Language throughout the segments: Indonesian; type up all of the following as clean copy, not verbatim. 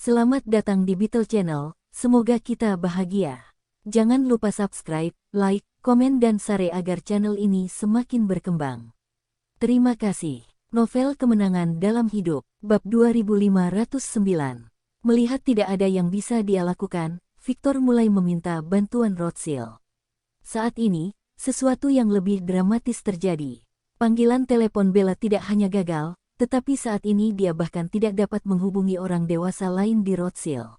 Selamat datang di Beetle Channel, semoga kita bahagia. Jangan lupa subscribe, like, komen dan share agar channel ini semakin berkembang. Terima kasih. Novel Kemenangan Dalam Hidup, Bab 2509. Melihat tidak ada yang bisa dia lakukan, Victor mulai meminta bantuan Rothschild. Saat ini, sesuatu yang lebih dramatis terjadi. Panggilan telepon Bella tidak hanya gagal, tetapi saat ini dia bahkan tidak dapat menghubungi orang dewasa lain di Rothschild.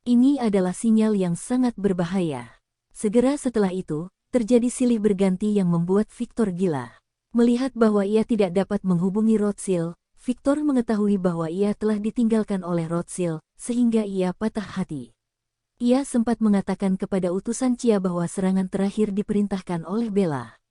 Ini adalah sinyal yang sangat berbahaya. Segera setelah itu, terjadi silih berganti yang membuat Victor gila. Melihat bahwa ia tidak dapat menghubungi Rothschild, Victor mengetahui bahwa ia telah ditinggalkan oleh Rothschild, sehingga ia patah hati. Ia sempat mengatakan kepada utusan Chia bahwa serangan terakhir diperintahkan oleh Bella.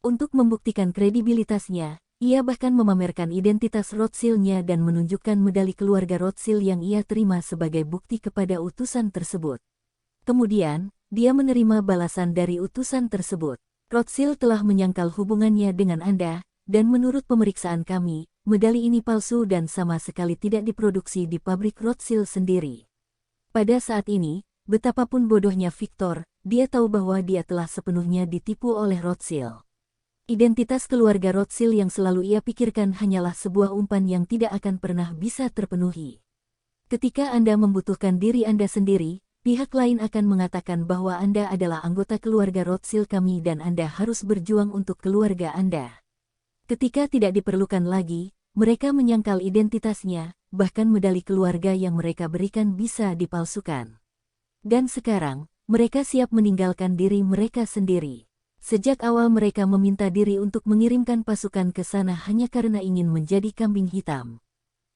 Untuk membuktikan kredibilitasnya, ia bahkan memamerkan identitas Rothschild-nya dan menunjukkan medali keluarga Rothschild yang ia terima sebagai bukti kepada utusan tersebut. Kemudian, dia menerima balasan dari utusan tersebut. Rothschild telah menyangkal hubungannya dengan Anda, dan menurut pemeriksaan kami, medali ini palsu dan sama sekali tidak diproduksi di pabrik Rothschild sendiri. Pada saat ini, betapapun bodohnya Victor, dia tahu bahwa dia telah sepenuhnya ditipu oleh Rothschild. Identitas keluarga Rothschild yang selalu ia pikirkan hanyalah sebuah umpan yang tidak akan pernah bisa terpenuhi. Ketika Anda membutuhkan diri Anda sendiri, pihak lain akan mengatakan bahwa Anda adalah anggota keluarga Rothschild kami dan Anda harus berjuang untuk keluarga Anda. Ketika tidak diperlukan lagi, mereka menyangkal identitasnya, bahkan medali keluarga yang mereka berikan bisa dipalsukan. Dan sekarang, mereka siap meninggalkan diri mereka sendiri. Sejak awal mereka meminta diri untuk mengirimkan pasukan ke sana hanya karena ingin menjadi kambing hitam.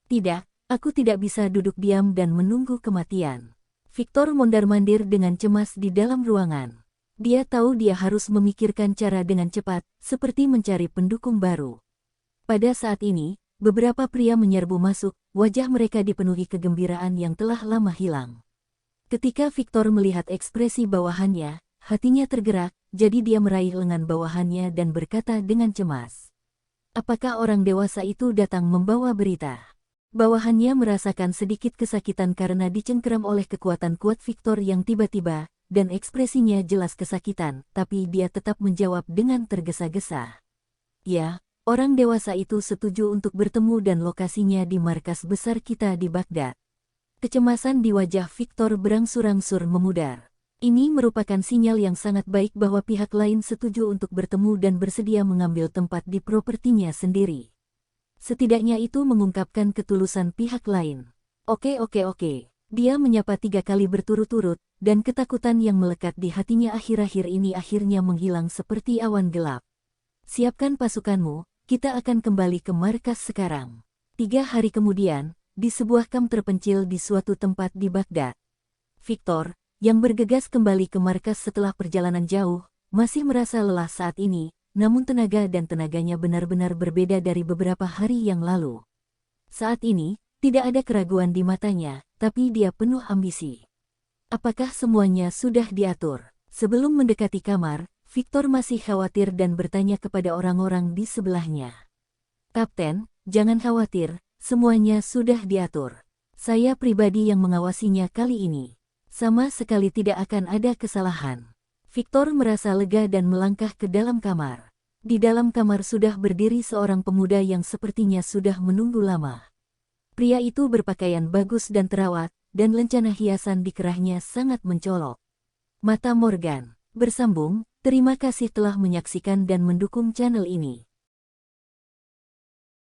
Tidak, aku tidak bisa duduk diam dan menunggu kematian. Victor mondar-mandir dengan cemas di dalam ruangan. Dia tahu dia harus memikirkan cara dengan cepat, seperti mencari pendukung baru. Pada saat ini, beberapa pria menyerbu masuk, wajah mereka dipenuhi kegembiraan yang telah lama hilang. Ketika Victor melihat ekspresi bawahannya, hatinya tergerak, jadi dia meraih lengan bawahannya dan berkata dengan cemas. Apakah orang dewasa itu datang membawa berita? Bawahannya merasakan sedikit kesakitan karena dicengkeram oleh kekuatan kuat Victor yang tiba-tiba, dan ekspresinya jelas kesakitan, tapi dia tetap menjawab dengan tergesa-gesa. Ya, orang dewasa itu setuju untuk bertemu dan lokasinya di markas besar kita di Baghdad. Kecemasan di wajah Victor berangsur-angsur memudar. Ini merupakan sinyal yang sangat baik bahwa pihak lain setuju untuk bertemu dan bersedia mengambil tempat di propertinya sendiri. Setidaknya itu mengungkapkan ketulusan pihak lain. Oke. Dia menyapa 3 kali berturut-turut, dan ketakutan yang melekat di hatinya akhir-akhir ini akhirnya menghilang seperti awan gelap. Siapkan pasukanmu, kita akan kembali ke markas sekarang. 3 hari kemudian, di sebuah kamp terpencil di suatu tempat di Baghdad, Victor, yang bergegas kembali ke markas setelah perjalanan jauh, masih merasa lelah saat ini, namun tenaga dan tenaganya benar-benar berbeda dari beberapa hari yang lalu. Saat ini, tidak ada keraguan di matanya, tapi dia penuh ambisi. Apakah semuanya sudah diatur? Sebelum mendekati kamar, Victor masih khawatir dan bertanya kepada orang-orang di sebelahnya. Kapten, jangan khawatir, semuanya sudah diatur. Saya pribadi yang mengawasinya kali ini. Sama sekali tidak akan ada kesalahan. Victor merasa lega dan melangkah ke dalam kamar. Di dalam kamar sudah berdiri seorang pemuda yang sepertinya sudah menunggu lama. Pria itu berpakaian bagus dan terawat, dan lencana hiasan di kerahnya sangat mencolok. Mata Morgan. Bersambung, terima kasih telah menyaksikan dan mendukung channel ini.